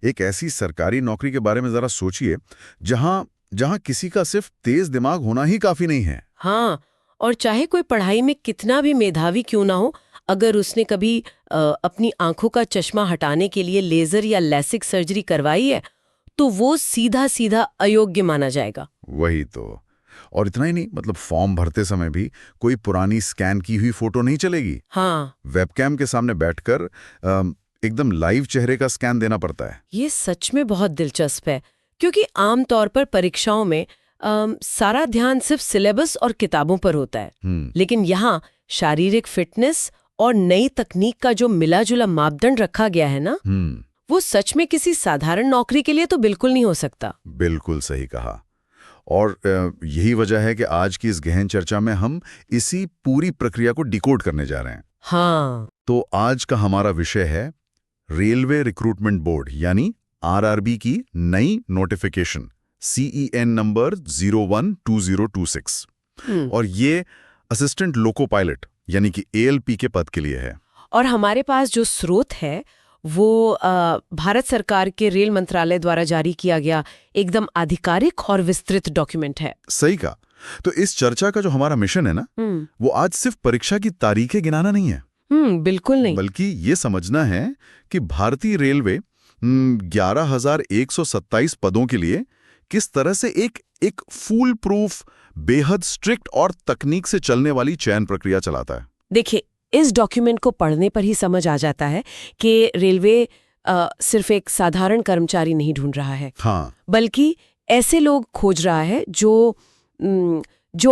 एक ऐसी सरकारी नौकरी के बारे में जरा सोचिए जहां जहां किसी का सिर्फ तेज दिमाग होना ही काफी नहीं है। हाँ, और चाहे कोई पढ़ाई में कितना भी मेधावी क्यों ना हो, अगर उसने कभी अपनी आंखों का चश्मा हटाने के लिए लेजर या लैसिक सर्जरी करवाई है, तो वो सीधा सीधा अयोग्य माना जाएगा। वही तो। और इतना ही नहीं, मतलब फॉर्म भरते समय भी कोई पुरानी स्कैन की हुई फोटो नहीं चलेगी। हाँ, वेबकैम के सामने बैठकर एकदम लाइव चेहरे का स्कैन देना पड़ता है। ये सच में बहुत दिलचस्प है, क्योंकि आमतौर पर परीक्षाओं में सारा ध्यान सिर्फ सिलेबस और किताबों पर होता है। लेकिन यहाँ शारीरिक फिटनेस और नई तकनीक का जो मिला जुला मापदंड रखा गया है ना, वो सच में किसी साधारण नौकरी के लिए तो बिल्कुल नहीं हो सकता। बिल्कुल सही कहा। और यही वजह है कि आज की इस गहन चर्चा में हम इसी पूरी प्रक्रिया को डिकोड करने जा रहे हैं। हाँ, तो आज का हमारा विषय है रेलवे रिक्रूटमेंट बोर्ड यानी आरआरबी की नई नोटिफिकेशन CEN नंबर 012026। और ये असिस्टेंट लोको पायलट यानी कि ALP के पद के लिए है। और हमारे पास जो स्रोत है वो भारत सरकार के रेल मंत्रालय द्वारा जारी किया गया एकदम आधिकारिक और विस्तृत डॉक्यूमेंट है। सही कहा। तो इस चर्चा का जो हमारा मिशन है ना, वो आज सिर्फ परीक्षा की तारीखें गिनाना नहीं है। बिल्कुल नहीं। बल्कि ये समझना है कि भारतीय रेलवे 11,127 पदों के लिए किस तरह से एक फूल प्रूफ, बेहद स्ट्रिक्ट और तकनीक से चलने वाली चयन प्रक्रिया चलाता है। देखिए, इस डॉक्यूमेंट को पढ़ने पर ही समझ आ जाता है कि रेलवे सिर्फ एक साधारण कर्मचारी नहीं ढूंढ रहा है। हाँ, बल्कि ऐसे लोग खोज रहा है जो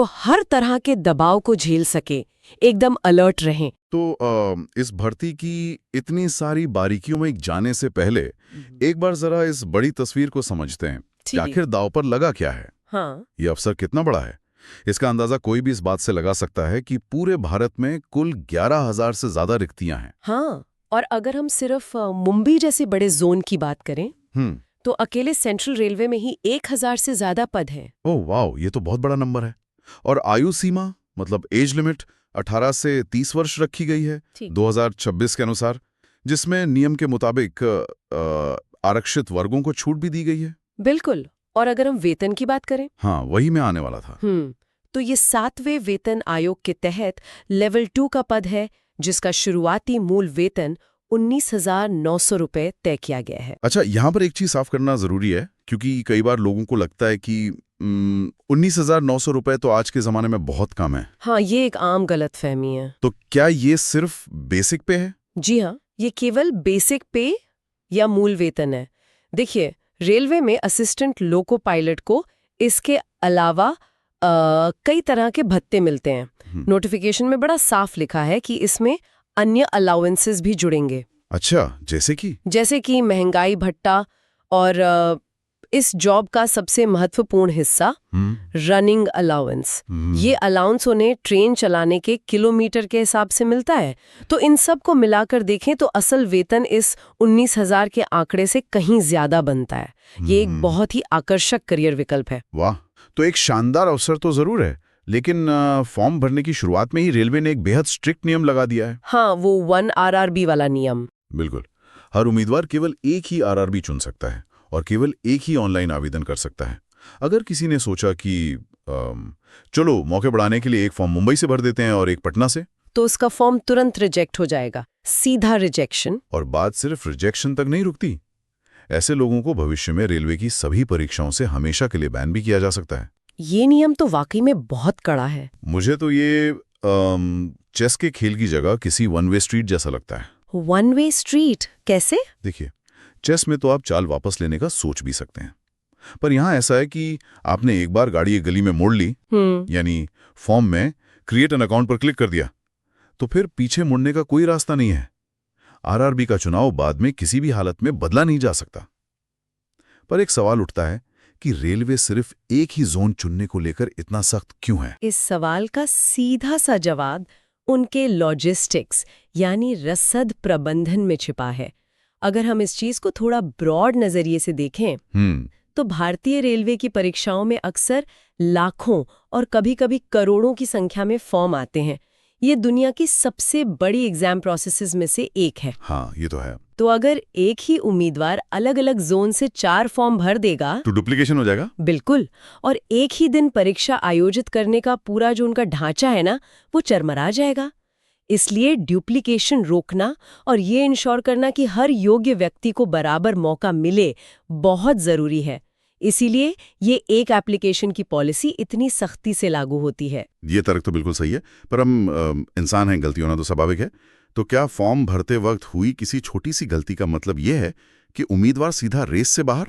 हर तरह के दबाव को झेल सके, एकदम अलर्ट रहें। तो इस भर्ती की इतनी सारी बारीकियों में जाने से पहले एक बार जरा इस बड़ी तस्वीर को समझते हैं कि आखिर दांव पर लगा क्या है। हाँ, ये अवसर कितना बड़ा है, इसका अंदाजा कोई भी इस बात से लगा सकता है कि पूरे भारत में कुल 11,000 से ज्यादा रिक्तियां हैं। हाँ, और अगर हम सिर्फ मुंबई जैसे बड़े जोन की बात करें, तो अकेले सेंट्रल रेलवे में ही 1,000 से ज्यादा पद हैं। ओह वाह, ये तो बहुत बड़ा नंबर है। और आयु सीमा मतलब एज लिमिट 18 से 30 वर्ष रखी गई है 2026 के अनुसार, जिसमें नियम के मुताबिक आरक्षित वर्गों को छूट भी दी गई है। बिल्कुल। और अगर हम वेतन की बात करें, हाँ, वही मैं आने वाला था। तो ये 7वें वेतन आयोग के तहत लेवल 2 का पद है, जिसका शुरुआती मूल वेतन 19,900 रुपए तय किया गया है। अच्छा, यहाँ पर एक चीज साफ करना जरूरी है, क्योंकि कई बार लोगों को लगता है कि 19,900 रुपए तो आज के जमाने में बहुत कम है। हाँ, ये एक आम गलतफहमी है। तो क्या ये सिर्फ बेसिक पे है? जी हाँ, ये केवल बेसिक पे या मूल वेतन है। देखिए, रेलवे में असिस्टेंट लोको पायलट को इसके अलावा कई तरह के भत्ते मिलते हैं। नोटिफिकेशन में बड़ा साफ लिखा है कि इसमें अन्य अलाउंसेस भी जुड़ेंगे। अच्छा, जैसे कि महंगाई भत्ता, और इस जॉब का सबसे महत्वपूर्ण हिस्सा रनिंग अलाउंस। ये अलाउंस उन्हें ट्रेन चलाने के किलोमीटर के हिसाब से मिलता है। तो इन सब को मिलाकर देखें तो असल वेतन इस 19,000 के आंकड़े से कहीं ज्यादा बनता है। ये एक बहुत ही आकर्षक करियर विकल्प है। वाह, तो एक शानदार अवसर तो जरूर है, लेकिन फॉर्म भरने की शुरुआत में ही रेलवे ने एक बेहद स्ट्रिक्ट नियम लगा दिया है। हाँ, वो 1 RRB वाला नियम। बिल्कुल। हर उम्मीदवार केवल एक ही RRB चुन सकता है और केवल एक ही ऑनलाइन आवेदन कर सकता है। अगर किसी ने सोचा कि चलो मौके बढ़ाने के लिए एक फॉर्म मुंबई से भर देते हैं और एक पटना से, तो उसका फॉर्म तुरंत रिजेक्ट हो जाएगा, सीधा रिजेक्शन। और बात सिर्फ रिजेक्शन तक नहीं रुकती। ऐसे लोगों को भविष्य में रेलवे की सभी परीक्षाओं से हमेशा के लिए बैन भी किया जा सकता है। ये नियम तो वाकई में बहुत कड़ा है। मुझे तो ये चेस के खेल की जगह किसी वन वे स्ट्रीट जैसा लगता है। वन वे स्ट्रीट कैसे? देखिए, चेस में तो आप चाल वापस लेने का सोच भी सकते हैं, पर यहाँ ऐसा है कि आपने एक बार गाड़ी एक गली में मोड़ ली, यानी फॉर्म में क्रिएट एन अकाउंट पर क्लिक कर दिया, तो फिर पीछे मुड़ने का कोई रास्ता नहीं है। आरआरबी का चुनाव बाद में किसी भी हालत में बदला नहीं जा सकता। पर एक सवाल उठता है कि रेलवे सिर्फ एक ही जोन चुनने को लेकर इतना सख्त क्यों है? इस सवाल का सीधा सा जवाब उनके लॉजिस्टिक्स यानी रसद प्रबंधन में छिपा है। अगर हम इस चीज को थोड़ा ब्रॉड नजरिए से देखें, तो भारतीय रेलवे की परीक्षाओं में अक्सर लाखों और कभी-कभी करोड़ों की संख्या में फॉर्म आते हैं। ये दुनिया की सबसे बड़ी एग्जाम प्रोसेसेस में से एक है। हाँ, ये तो है। तो अगर एक ही उम्मीदवार अलग अलग जोन से 4 फॉर्म भर देगा तो डुप्लीकेशन हो जाएगा। बिल्कुल, और एक ही दिन परीक्षा आयोजित करने का पूरा जो उनका ढांचा है ना, वो चरमरा जाएगा। इसलिए डुप्लीकेशन रोकना और ये इंश्योर करना कि हर योग्य व्यक्ति को बराबर मौका मिले बहुत जरूरी है। इसीलिए ये एक एप्लीकेशन की पॉलिसी इतनी सख्ती से लागू होती है। ये तर्क तो बिल्कुल सही है, पर हम इंसान हैं, गलती होना तो स्वाभाविक है। तो क्या फॉर्म भरते वक्त हुई किसी छोटी सी गलती का मतलब ये है कि उम्मीदवार सीधा रेस से बाहर?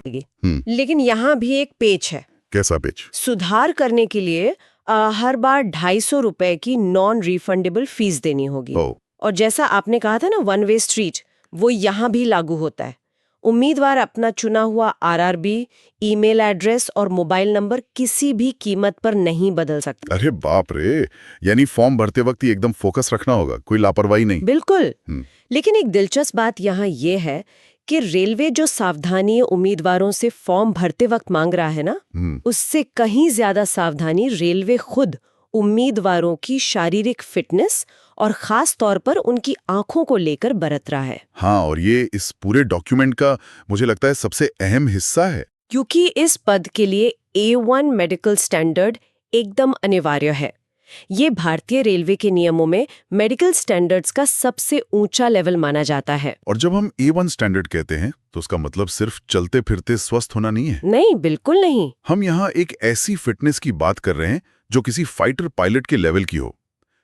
लेकिन यहाँ भी एक पेच है। कैसा पेच? सुधार करने के लिए हर बार 250 रुपए की नॉन रिफंडेबल फीस देनी होगी। और जैसा आपने कहा था ना, वन वे स्ट्रीट, वो यहाँ भी लागू होता है। उम्मीदवार अपना चुना हुआ आरआरबी, ईमेल एड्रेस और मोबाइल नंबर किसी भी कीमत पर नहीं बदल सकता। अरे बाप रे, यानी फॉर्म भरते वक्त ही एकदम फोकस रखना होगा, कोई लापरवाही नहीं। बिल्कुल। लेकिन एक दिलचस्प बात यहाँ ये है कि रेलवे जो सावधानी उम्मीदवारों से फॉर्म भरते वक्त मांग रहा है ना, उससे कहीं ज्यादा सावधानी रेलवे खुद उम्मीदवारों की शारीरिक फिटनेस और खास तौर पर उनकी आंखों को लेकर बरत रहा है। हाँ, और ये इस पूरे डॉक्यूमेंट का मुझे लगता है सबसे अहम हिस्सा है, क्योंकि इस पद के लिए A1 मेडिकल स्टैंडर्ड एकदम अनिवार्य है। ये भारतीय रेलवे के नियमों में मेडिकल स्टैंडर्ड्स का सबसे ऊंचा लेवल माना जाता है। और जब हम A1 स्टैंडर्ड कहते हैं तो उसका मतलब सिर्फ चलते फिरते स्वस्थ होना नहीं है। नहीं, बिल्कुल नहीं। हम यहाँ एक ऐसी फिटनेस की बात कर रहे हैं जो किसी फाइटर पायलट के लेवल की हो।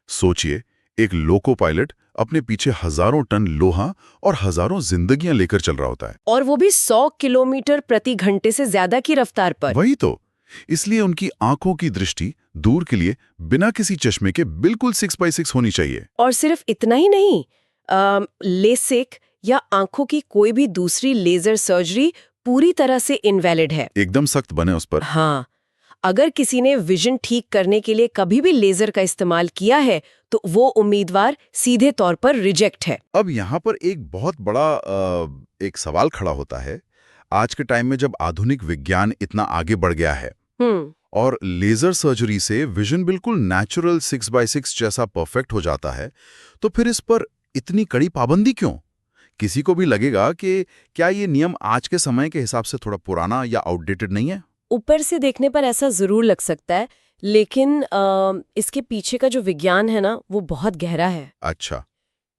सोचिए, एक लोको पायलट अपने पीछे हजारों टन लोहा और हजारों जिंदगियां लेकर चल रहा होता है, और वो भी 100 किलोमीटर प्रति घंटे से ज्यादा की रफ्तार पर। वही तो, इसलिए उनकी आंखों की दृष्टि दूर के लिए बिना किसी चश्मे के बिल्कुल 6x6 होनी चाहिए। और सिर्फ इतना ही नहीं, लेसिक या आंखों की कोई भी दूसरी लेजर सर्जरी पूरी तरह से इनवैलिड है। एकदम सख्त बने उस पर। हाँ, अगर किसी ने विजन ठीक करने के लिए कभी भी लेजर का इस्तेमाल किया है तो वो उम्मीदवार सीधे तौर पर रिजेक्ट है। अब यहाँ पर एक बहुत बड़ा एक सवाल खड़ा होता है। आज के टाइम में जब आधुनिक विज्ञान इतना आगे बढ़ गया है और लेजर सर्जरी से विजन बिल्कुल नेचुरल 6x6 जैसा परफेक्ट हो जाता है, तो फिर इस पर इतनी कड़ी पाबंदी क्यों? किसी को भी लगेगा कि क्या ये नियम आज के समय के हिसाब से थोड़ा पुराना या आउटडेटेड नहीं है? ऊपर से देखने पर ऐसा जरूर लग सकता है, लेकिन इसके पीछे का जो विज्ञान है ना, वो बहुत गहरा है। अच्छा,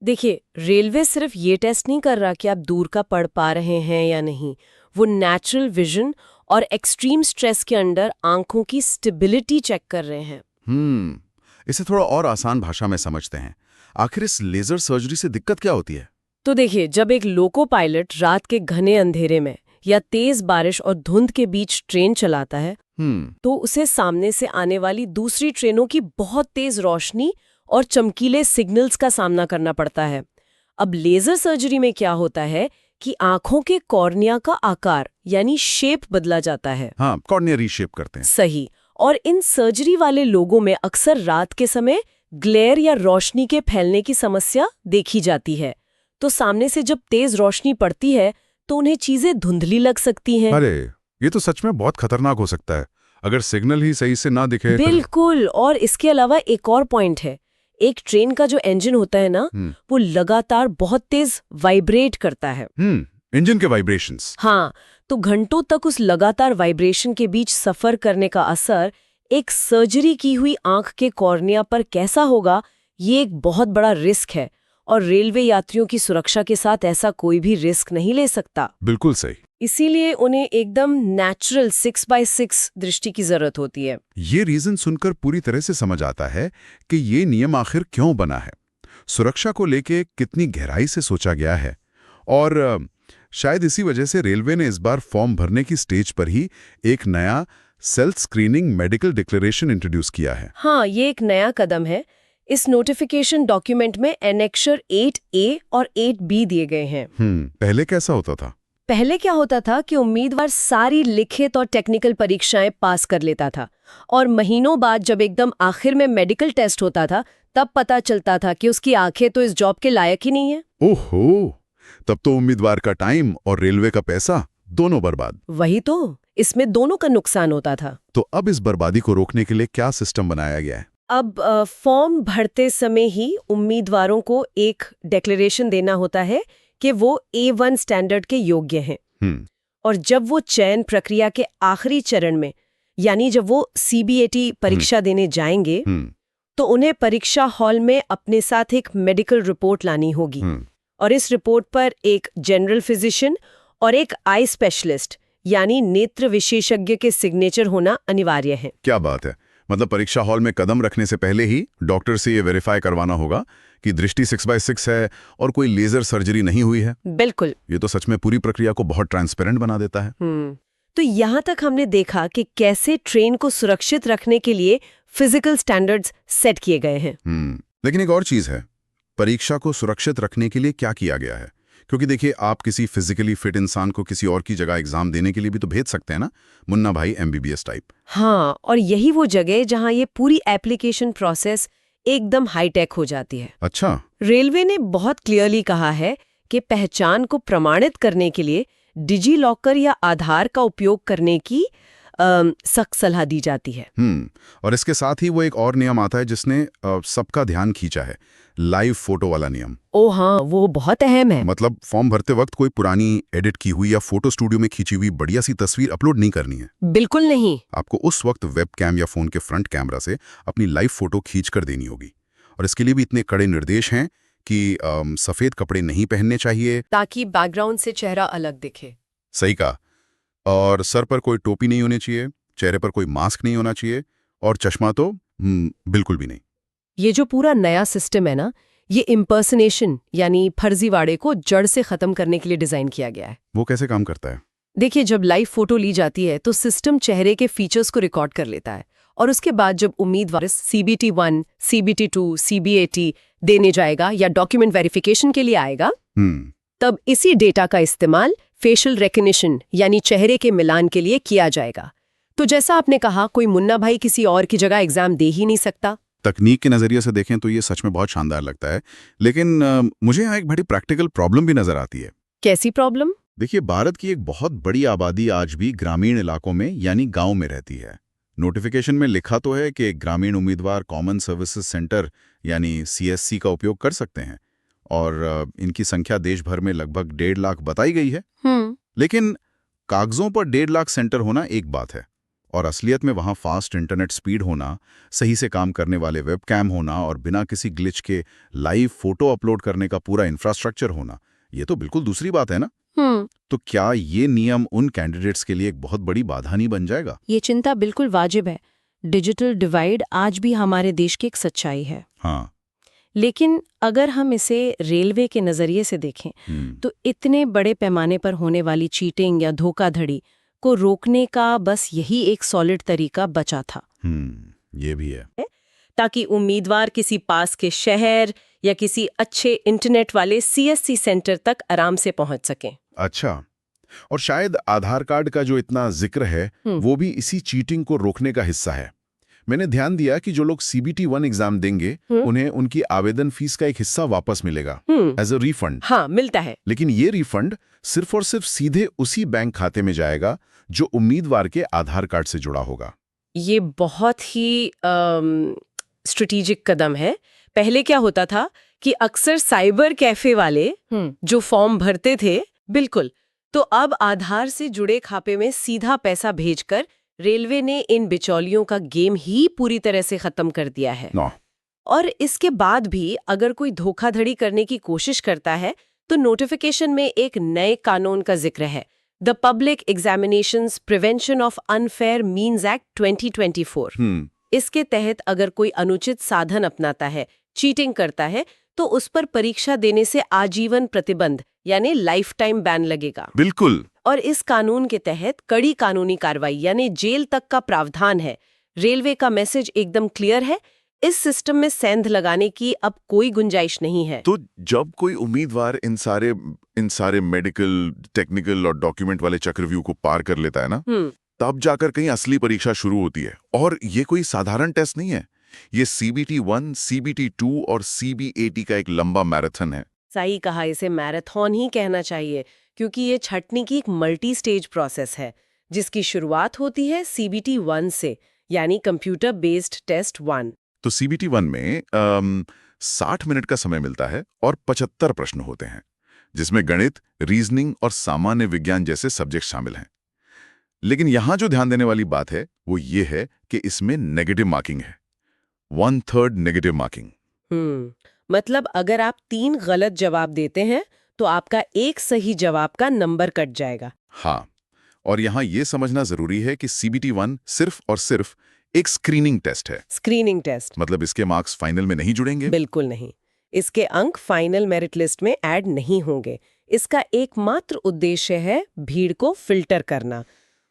देखिए, रेलवे सिर्फ ये टेस्ट नहीं कर रहा कि आप दूर का पढ़ पा रहे हैं या नहीं। वो नेचुरल विजन और एक्सट्रीम स्ट्रेस के अंडर आंखों की स्टेबिलिटी चेक कर रहे हैं। इसे थोड़ा और आसान भाषा में समझते हैं। आखिर इस लेजर सर्जरी से दिक्कत क्या होती है? तो देखिए, जब एक लोको पायलट रात के घने अंधेरे में या तेज बारिश और धुंध के बीच ट्रेन चलाता है, तो उसे सामने से आने वाली दूसरी ट्रेनों की बहुत तेज रोशनी और चमकीले सिग्नल्स का सामना करना पड़ता है। अब लेजर सर्जरी में क्या होता है कि आंखों के कॉर्निया का आकार यानी शेप बदला जाता है। हाँ, कॉर्निया रीशेप करते हैं। सही। और इन सर्जरी वाले लोगों में अक्सर रात के समय ग्लेयर या रोशनी के फैलने की समस्या देखी जाती है। तो सामने से जब तेज रोशनी पड़ती है तो उन्हें चीजें धुंधली लग सकती हैं। अरे, ये तो सच में बहुत खतरनाक हो सकता है अगर सिग्नल ही सही से ना दिखे। बिल्कुल। और इसके अलावा एक और पॉइंट है, एक ट्रेन का जो इंजन होता है ना, वो लगातार बहुत तेज वाइब्रेट करता है। इंजन के वाइब्रेशंस। हाँ, तो घंटों तक उस लगातार वाइब्रेशन के बीच सफर करने का असर एक सर्जरी की हुई आंख के कॉर्निया पर कैसा होगा, ये एक बहुत बड़ा रिस्क है। और रेलवे यात्रियों की सुरक्षा के साथ ऐसा कोई भी रिस्क नहीं ले सकता। बिल्कुल सही। इसीलिए उन्हें एकदम नेचुरल 6x6 दृष्टि की जरूरत होती है। ये रीजन सुनकर पूरी तरह से समझ आता है कि ये नियम आखिर क्यों बना है, सुरक्षा को लेके कितनी गहराई से सोचा गया है। और शायद इसी वजह से रेलवे ने इस बार फॉर्म भरने की स्टेज पर ही एक नया self screening medical declaration introduce किया है। हाँ, ये एक नया कदम है। इस नोटिफिकेशन डॉक्यूमेंट में एनेक्सर 8A और 8B दिए गए हैं। पहले कैसा होता था? पहले क्या होता था कि उम्मीदवार सारी लिखित और टेक्निकल परीक्षाएं पास कर लेता था और महीनों बाद जब एकदम आखिर में मेडिकल टेस्ट होता था तब पता चलता था कि उसकी आंखें तो इस जॉब के लायक ही नहीं है। ओहो, तब तो उम्मीदवार का टाइम और रेलवे का पैसा दोनों बर्बाद। वही तो, इसमें दोनों का नुकसान होता था। तो अब इस बर्बादी को रोकने के लिए क्या सिस्टम बनाया गया है? अब फॉर्म भरते समय ही उम्मीदवारों को एक डिक्लेरेशन देना होता है कि वो A1 स्टैंडर्ड के योग्य हैं। और जब वो चयन प्रक्रिया के आखिरी चरण में, यानी जब वो CBAT परीक्षा देने जाएंगे, तो उन्हें परीक्षा हॉल में अपने साथ एक मेडिकल रिपोर्ट लानी होगी। और इस रिपोर्ट पर एक जनरल फिजिशियन और एक आई स्पेशलिस्ट यानी नेत्र विशेषज्ञ के सिग्नेचर होना अनिवार्य है। क्या बात है। मतलब परीक्षा हॉल में कदम रखने से पहले ही डॉक्टर से ये वेरीफाई करवाना होगा कि दृष्टि 6/6 है और कोई लेजर सर्जरी नहीं हुई है। बिल्कुल। ये तो सच में पूरी प्रक्रिया को बहुत ट्रांसपेरेंट बना देता है। तो यहाँ तक हमने देखा कि कैसे ट्रेन को सुरक्षित रखने के लिए फिजिकल स्टैंडर्ड्स सेट किए गए हैं। लेकिन एक और चीज है, परीक्षा को सुरक्षित रखने के लिए क्या किया गया है? क्योंकि देखिए, आप किसी फिजिकली फिट इंसान को किसी और की जगह एग्जाम देने के लिए भी तो भेज सकते हैं ना, मुन्ना भाई MBBS टाइप। हाँ, और यही वो जगह जहाँ ये पूरी एप्लीकेशन प्रोसेस एकदम हाईटेक हो जाती है। अच्छा। रेलवे ने बहुत क्लियरली कहा है कि पहचान को प्रमाणित करने के लिए डिजी लॉकर या आधार का उपयोग करने की सख्त सलाह दी जाती है। और इसके साथ ही वो एक और नियम आता है जिसने सबका ध्यान खींचा है, लाइव फोटो वाला नियम। ओ हाँ, वो बहुत अहम है। मतलब फॉर्म भरते वक्त कोई पुरानी एडिट की हुई या फोटो स्टूडियो में खींची हुई बढ़िया सी तस्वीर अपलोड नहीं करनी है। बिल्कुल नहीं। आपको उस वक्त वेबकैम या फोन के फ्रंट कैमरा से अपनी लाइव फोटो खींच कर देनी होगी। और इसके लिए भी इतने कड़े निर्देश हैं कि सफेद कपड़े नहीं पहनने चाहिए ताकि बैकग्राउंड से चेहरा अलग दिखे। सही कहा। और सर पर कोई टोपी नहीं होनी चाहिए, चेहरे पर कोई मास्क नहीं होना चाहिए, और चश्मा तो बिल्कुल भी नहीं। ये जो पूरा नया सिस्टम है ना, ये इम्पर्सनेशन यानी फर्जीवाड़े को जड़ से खत्म करने के लिए डिजाइन किया गया है। वो कैसे काम करता है? देखिए, जब लाइव फोटो ली जाती है तो सिस्टम चेहरे के फीचर्स को रिकॉर्ड कर लेता है, और उसके बाद जब उम्मीदवार CBT1, CBT2, CBAT देने जाएगा या डॉक्यूमेंट वेरिफिकेशन के लिए आएगा, तब इसी डेटा का इस्तेमाल फेशियल रिकग्निशन यानी चेहरे के मिलान के लिए किया जाएगा। तो जैसा आपने कहा, कोई मुन्ना भाई किसी और की जगह एग्जाम दे ही नहीं सकता। तकनीक के नजरिए से देखें तो ये सच में बहुत शानदार लगता है, लेकिन मुझे यहाँ एक बड़ी प्रैक्टिकल प्रॉब्लम भी नजर आती है। कैसी प्रॉब्लम? देखिए, भारत की एक बहुत बड़ी आबादी आज भी ग्रामीण इलाकों में यानी गांव में रहती है। नोटिफिकेशन में लिखा तो है कि ग्रामीण उम्मीदवार कॉमन सर्विसेज सेंटर यानी CSC का उपयोग कर सकते हैं, और इनकी संख्या देश भर में लगभग 1.5 लाख बताई गई है। लेकिन कागजों पर 1.5 लाख सेंटर होना एक बात है, और असलियत में वहां फास्ट इंटरनेट स्पीड होना, सही से काम करने वाले वेबकैम होना और बिना किसी ग्लिच के लाइव फोटो अपलोड करने का पूरा इंफ्रास्ट्रक्चर होना, ये तो बिल्कुल दूसरी बात है ना। तो क्या ये नियम उन कैंडिडेट्स के लिए एक बहुत बड़ी बाधा नहीं बन जाएगा? ये चिंता बिल्कुल वाजिब है। डिजिटल डिवाइड आज भी हमारे देश की एक सच्चाई है। हाँ। लेकिन अगर हम इसे रेलवे के नजरिए से देखें तो इतने बड़े पैमाने पर होने वाली चीटिंग या धोखाधड़ी को रोकने का बस यही एक सॉलिड तरीका बचा था। ये भी है, ताकि उम्मीदवार किसी पास के शहर या किसी अच्छे इंटरनेट वाले CSC सेंटर तक आराम से पहुंच सकें। अच्छा। और शायद आधार कार्ड का जो इतना जिक्र है वो भी इसी चीटिंग को रोकने का हिस्सा है। मैंने ध्यान दिया कि जो लोग CBT1 एग्जाम देंगे उन्हें उनकी आवेदन फीस का एक हिस्सा वापस मिलेगा एज अ रिफंड। हाँ, मिलता है। लेकिन ये रिफंड सिर्फ और सिर्फ सीधे उसी बैंक खाते में जाएगा जो उम्मीदवार के आधार कार्ड से जुड़ा होगा। ये बहुत ही स्ट्रेटेजिक कदम है। पहले क्या होता था कि अक्सर साइबर कैफे वाले जो फॉर्म भरते थे, बिल्कुल, तो अब आधार से जुड़े खाते में सीधा पैसा भेजकर रेलवे ने इन बिचौलियों का गेम ही पूरी तरह से खत्म कर दिया है। और इसके बाद भी अगर कोई धोखाधड़ी करने की कोशिश करता है तो नोटिफिकेशन में एक नए कानून का जिक्र है, the public examinations prevention of unfair means act 2024। इसके तहत अगर कोई अनुचित साधन अपनाता है, चीटिंग करता है, तो उस पर परीक्षा देने से आजीवन प्रतिबंध यानी लाइफ टाइम बैन लगेगा। बिल्कुल। और इस कानून के तहत कड़ी कानूनी कार्रवाई यानी जेल तक का प्रावधान है। रेलवे का मैसेज एकदम क्लियर है, इस सिस्टम में सेंध लगाने की अब कोई गुंजाइश नहीं है। तो जब कोई उम्मीदवार इन सारे मेडिकल, टेक्निकल और डॉक्यूमेंट वाले चक्रव्यूह को पार कर लेता है ना, तब जाकर कहीं असली परीक्षा शुरू होती है। और ये कोई साधारण टेस्ट नहीं है, ये CBT1, CBT2 और CBAT का एक लंबा मैराथन है। सही कहा, इसे मैराथन ही कहना चाहिए, क्योंकि ये छंटनी की एक मल्टी स्टेज प्रोसेस है जिसकी शुरुआत होती है CBT1 से, यानी कंप्यूटर बेस्ड टेस्ट 1। तो CBT1 में 60 मिनट का समय मिलता है और 75 प्रश्न होते हैं। जिसमें गणित, रीजनिंग और सामान्य विज्ञान जैसे सब्जेक्ट शामिल हैं। लेकिन यहां जो ध्यान देने वाली बात है वो ये है कि इसमें नेगेटिव मार्किंग है, 1/3 नेगेटिव मार्किंग। मतलब अगर आप 3 गलत जवाब देते हैं तो आपका एक सही जवाब का नंबर कट जाएगा। हाँ, और यहां ये समझना जरूरी है कि CBT-1 सिर्फ और सिर्फ एक स्क्रीनिंग टेस्ट है। स्क्रीनिंग टेस्ट मतलब इसके मार्क्स फाइनल में नहीं जुड़ेंगे। बिल्कुल नहीं। इसके अंक फाइनल मेरिट लिस्ट में ऐड नहीं होंगे। इसका एकमात्र उद्देश्य है भीड़ को फिल्टर करना,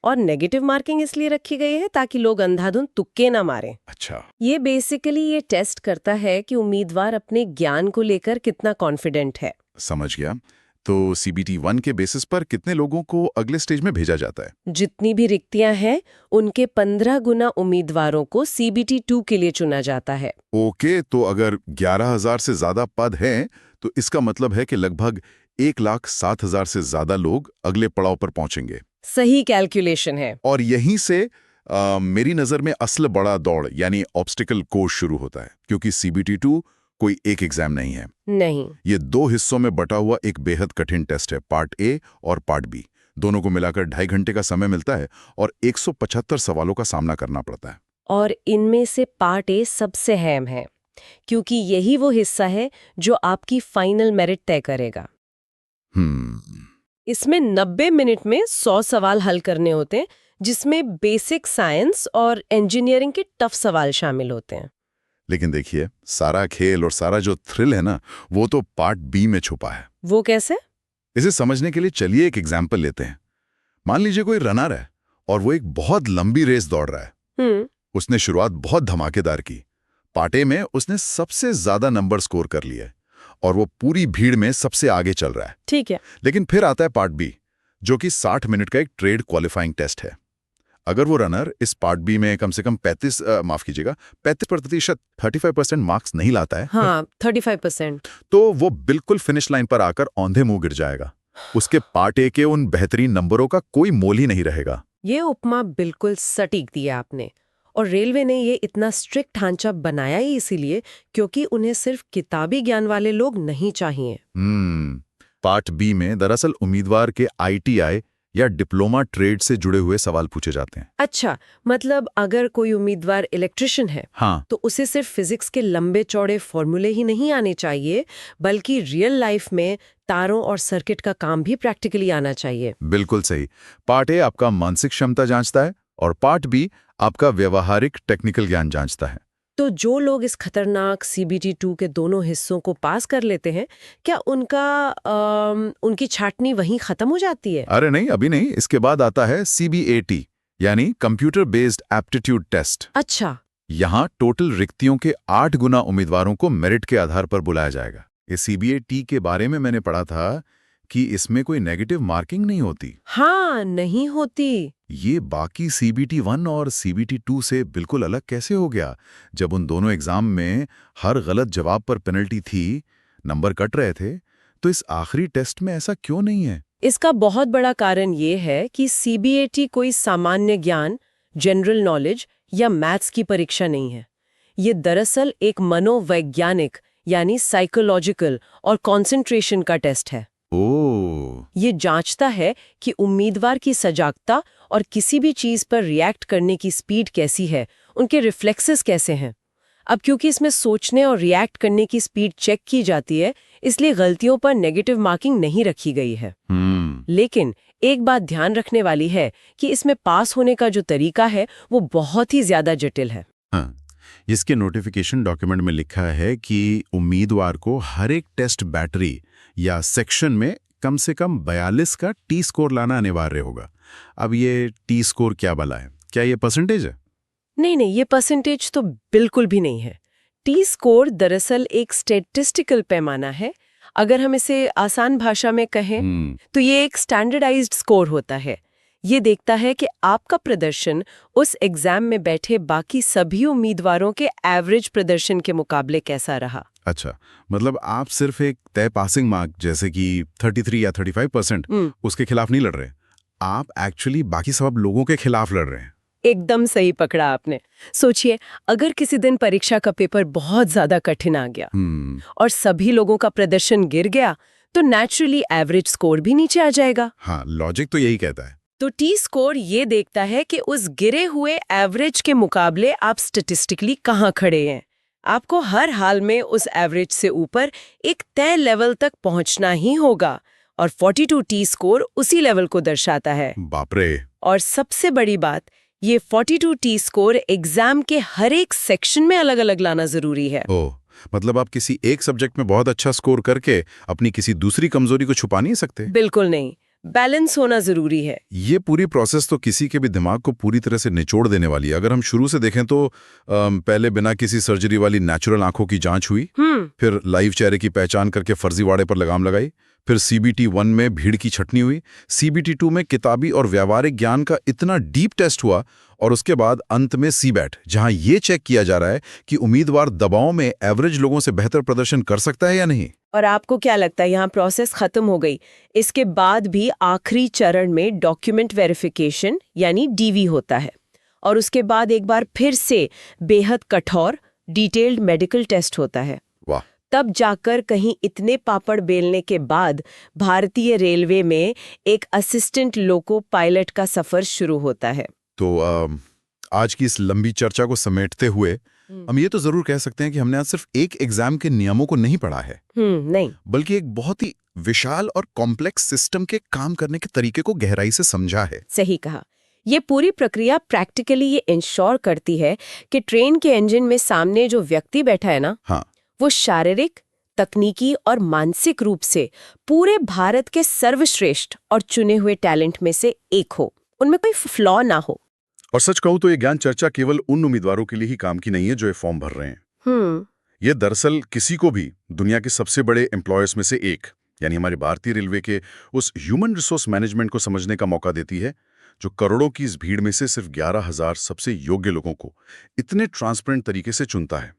और नेगेटिव मार्किंग इसलिए रखी गई है ताकि लोग अंधाधुंध तुक्के ना मारें। अच्छा, ये बेसिकली ये टेस्ट करता है कि उम्मीदवार अपने ज्ञान को लेकर कितना कॉन्फिडेंट है। समझ गया। तो CBT-1 के बेसिस पर कितने लोगों को अगले स्टेज में भेजा जाता है? जितनी भी रिक्तियां हैं उनके 15 गुना उम्मीदवारों को CBT-2 के लिए चुना जाता है। ओके, तो अगर 11,000 से ज्यादा पद हैं तो इसका मतलब है कि लगभग 1,07,000 से ज्यादा लोग अगले पड़ाव पर पहुंचेंगे। सही कैलकुलेशन है। और यहीं से मेरी नजर में असल बड़ा दौड़ यानी ऑब्स्टिकल कोर्स शुरू होता है, क्योंकि CBT-2 कोई एक एग्जाम नहीं है। नहीं, ये 2 हिस्सों में बटा हुआ एक बेहद कठिन टेस्ट है। पार्ट ए और पार्ट बी दोनों को मिलाकर 2.5 घंटे का समय मिलता है और 175 सवालों का सामना करना पड़ता है। और इनमें से पार्ट ए सबसे अहम है, क्योंकि यही वो हिस्सा है जो आपकी फाइनल मेरिट तय करेगा। इसमें 90 मिनट में 100 सवाल हल करने होते हैं, जिसमें बेसिक साइंस और इंजीनियरिंग के टफ सवाल शामिल होते हैं। लेकिन देखिए, सारा खेल और सारा जो थ्रिल है ना, वो तो पार्ट बी में छुपा है। वो कैसे? इसे समझने के लिए चलिए एक एग्जाम्पल लेते हैं। मान लीजिए कोई रनर है और वो एक बहुत लंबी रेस दौड़ रहा है। उसने शुरुआत बहुत धमाकेदार की। पार्ट ए में उसने सबसे ज्यादा नंबर स्कोर कर लिए और वो पूरी भीड़ में सबसे आगे चल रहा है। ठीक है। लेकिन फिर आता है पार्ट बी, जो कि 60 मिनट का एक ट्रेड क्वालिफाइंग टेस्ट है। अगर वो रनर इस पार्ट बी में कम से कम 35% 35% मार्क्स नहीं लाता है, हाँ, 35%, तो वो बिल्कुल फिनिश लाइन पर आकर औंधे मुंह गिर जाएगा। उसके पार्ट ए के उन बेहतरीन नंबरों का कोई मोल ही नहीं रहेगा। ये उपमा बिल्कुल सटीक दिया आपने। और रेलवे ने ये इतना स्ट्रिक्ट ढांचा बनाया ही इसीलिए क्योंकि उन्हें सिर्फ किताबी ज्ञान वाले लोग नहीं चाहिए। पार्ट बी में दरअसल उम्मीदवार के ITI या डिप्लोमा ट्रेड से जुड़े हुए सवाल पूछे जाते हैं। अच्छा, मतलब अगर कोई उम्मीदवार इलेक्ट्रिशियन है, हाँ, तो उसे सिर्फ फिजिक्स के लंबे चौड़े फॉर्मूले ही नहीं आने चाहिए, बल्कि रियल लाइफ में तारों और सर्किट का काम भी प्रैक्टिकली आना चाहिए। बिल्कुल सही। पार्ट ए आपका मानसिक क्षमता जांचता है और पार्ट बी आपका व्यवहारिक टेक्निकल ज्ञान जांचता है। तो जो लोग इस खतरनाक CBT-2 के दोनों हिस्सों को पास कर लेते हैं, क्या उनकी छाटनी वहीं खत्म हो जाती है? अरे नहीं, अभी नहीं। इसके बाद आता है CBAT यानी कंप्यूटर बेस्ड एप्टीट्यूड टेस्ट। अच्छा। यहाँ टोटल रिक्तियों के 8 गुना उम्मीदवारों को मेरिट के आधार पर बुलाया जाएगा। इस CBAT के बारे में मैंने पढ़ा था कि इसमें कोई नेगेटिव मार्किंग नहीं होती। हाँ, नहीं होती। ये बाकी CBT-1 और CBT-2 से बिल्कुल अलग कैसे हो गया, जब उन दोनों एग्जाम में हर गलत जवाब पर पेनल्टी थी, नंबर कट रहे थे, तो इस आखिरी टेस्ट में ऐसा क्यों नहीं है? इसका बहुत बड़ा कारण ये है कि CBAT कोई सामान्य ज्ञान, जनरल नॉलेज या मैथ्स की परीक्षा नहीं है। ये दरअसल एक मनोवैज्ञानिक यानी साइकोलॉजिकल और कंसंट्रेशन का टेस्ट है। ये जांचता है कि उम्मीदवार की सजागता और किसी भी चीज पर रिएक्ट करने की स्पीड कैसी है, उनके रिफ्लेक्सेस कैसे हैं। अब क्योंकि इसमें सोचने और रिएक्ट करने की स्पीड चेक की जाती है, इसलिए गलतियों पर नेगेटिव मार्किंग नहीं रखी गई है। लेकिन एक बात ध्यान रखने वाली है कि इसमें पास होने का जो तरीका है वो बहुत ही ज्यादा जटिल है। हाँ, इसके नोटिफिकेशन डॉक्यूमेंट में लिखा है कि उम्मीदवार को हर एक टेस्ट बैटरी या सेक्शन में कम से कम 42 का T स्कोर लाना अनिवार्य होगा। अब ये T स्कोर क्या भला है? क्या ये परसेंटेज है? नहीं, ये परसेंटेज तो बिल्कुल भी नहीं है। T स्कोर दरअसल एक स्टैटिस्टिकल पैमाना है। अगर हम इसे आसान भाषा में कहें तो ये एक स्टैंडर्डाइज्ड स्कोर होता है। ये देखता है कि आपका प्रदर्शन उस एग्जाम में बैठे बाकी सभी उम्मीदवारों के एवरेज प्रदर्शन के मुकाबले कैसा रहा। अच्छा, मतलब आप सिर्फ एक तय पासिंग मार्क जैसे कि 33 या 35% उसके खिलाफ नहीं लड़ रहे, आप एक्चुअली बाकी सब लोगों के खिलाफ लड़ रहे हैं। एकदम सही पकड़ा आपने। सोचिए, अगर किसी दिन परीक्षा का पेपर बहुत ज्यादा कठिन आ गया और सभी लोगों का प्रदर्शन गिर गया, तो नेचुरली एवरेज स्कोर भी नीचे आ जाएगा। हाँ, लॉजिक तो यही कहता है। तो टी स्कोर ये देखता है कि उस गिरे हुए एवरेज के मुकाबले आप स्टैटिस्टिकली कहाँ खड़े हैं। आपको हर हाल में उस एवरेज से ऊपर एक तय लेवल तक पहुंचना ही होगा, और 42 टी स्कोर उसी लेवल को दर्शाता है। बाप रे। और सबसे बड़ी बात, ये 42 टी स्कोर एग्जाम के हर एक सेक्शन में अलग अलग लाना जरूरी है। ओह, मतलब आप किसी एक सब्जेक्ट में बहुत अच्छा स्कोर करके अपनी किसी दूसरी कमजोरी को छुपा नहीं सकते। बिल्कुल नहीं, बैलेंस होना जरूरी है। ये पूरी प्रोसेस तो किसी के भी दिमाग को पूरी तरह से निचोड़ देने वाली है। अगर हम शुरू से देखें तो पहले बिना किसी सर्जरी वाली नेचुरल आंखों की जांच हुई, फिर लाइव चेहरे की पहचान करके फर्जीवाड़े पर लगाम लगाई, फिर CBT 1 में भीड़ की छटनी हुई, CBT 2 में किताबी और व्यावहारिक ज्ञान का इतना डीप टेस्ट हुआ, और उसके बाद अंत में CBAT, जहां ये चेक किया जा रहा है कि उम्मीदवार दबाव में एवरेज लोगों से बेहतर प्रदर्शन कर सकता है या नहीं। और आपको क्या लगता है, यहाँ प्रोसेस खत्म हो गई? इसके बाद भी आखिरी चरण में डॉक्यूमेंट वेरिफिकेशन यानी DV होता है, और उसके बाद एक बार फिर से बेहद कठोर डिटेल्ड मेडिकल टेस्ट होता है। वाह। तब जाकर कहीं इतने पापड़ बेलने के बाद भारतीय रेलवे में एक असिस्टेंट लोको पायलट का सफर शुरू होता है। तो आज की इस लंबी चर्चा को समेटते हुए हम ये तो जरूर कह सकते हैं कि हमने आज सिर्फ एक एग्जाम के नियमों को नहीं पढ़ा है, नहीं, बल्कि एक बहुत ही विशाल और कॉम्प्लेक्स सिस्टम के काम करने के तरीके को गहराई से समझा है। सही कहा। ये पूरी प्रक्रिया प्रैक्टिकली ये इंश्योर करती है कि ट्रेन के इंजन में सामने जो व्यक्ति बैठा है ना, हाँ, वो शारीरिक, तकनीकी और मानसिक रूप से पूरे भारत के सर्वश्रेष्ठ और चुने हुए टैलेंट में से एक हो, उनमें कोई फ्लॉ ना हो। और सच कहूं तो ये ज्ञान चर्चा केवल उन उम्मीदवारों के लिए ही काम की नहीं है जो ये फॉर्म भर रहे हैं। ये दरअसल किसी को भी दुनिया के सबसे बड़े एम्प्लॉयर्स में से एक, यानी हमारे भारतीय रेलवे के उस ह्यूमन रिसोर्स मैनेजमेंट को समझने का मौका देती है, जो करोड़ों की इस भीड़ में से सिर्फ 11,000 सबसे योग्य लोगों को इतने ट्रांसपेरेंट तरीके से चुनता है।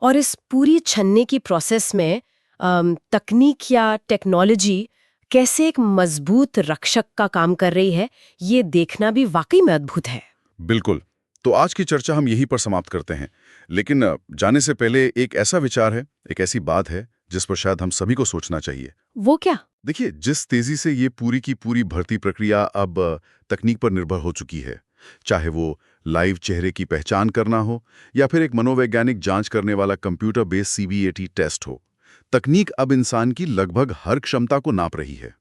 और इस पूरी छन्ने की प्रोसेस में तकनीक या टेक्नोलॉजी कैसे एक मजबूत रक्षक का काम कर रही है, ये देखना भी वाकई में अद्भुत है। बिल्कुल। तो आज की चर्चा हम यहीं पर समाप्त करते हैं, लेकिन जाने से पहले एक ऐसा विचार है, एक ऐसी बात है जिस पर शायद हम सभी को सोचना चाहिए। वो क्या? देखिए, जिस तेजी से ये पूरी की पूरी भर्ती प्रक्रिया अब तकनीक पर निर्भर हो चुकी है, चाहे वो लाइव चेहरे की पहचान करना हो या फिर एक मनोवैज्ञानिक जांच करने वाला कंप्यूटर बेस्ड CBAT टेस्ट हो, तकनीक अब इंसान की लगभग हर क्षमता को नाप रही है।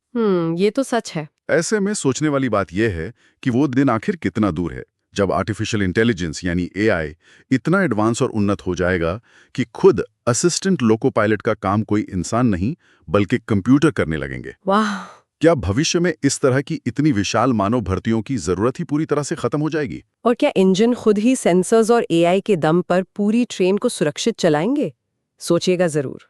ये तो सच है। ऐसे में सोचने वाली बात यह है कि वो दिन आखिर कितना दूर है जब आर्टिफिशियल इंटेलिजेंस यानी AI इतना एडवांस और उन्नत हो जाएगा कि खुद असिस्टेंट लोको पायलट का काम कोई इंसान नहीं बल्कि कंप्यूटर करने लगेंगे। वाह! क्या भविष्य में इस तरह की इतनी विशाल मानव भर्तियों की जरूरत ही पूरी तरह से खत्म हो जाएगी? और क्या इंजन खुद ही सेंसर्स और AI के दम पर पूरी ट्रेन को सुरक्षित चलाएंगे? सोचिएगा जरूर।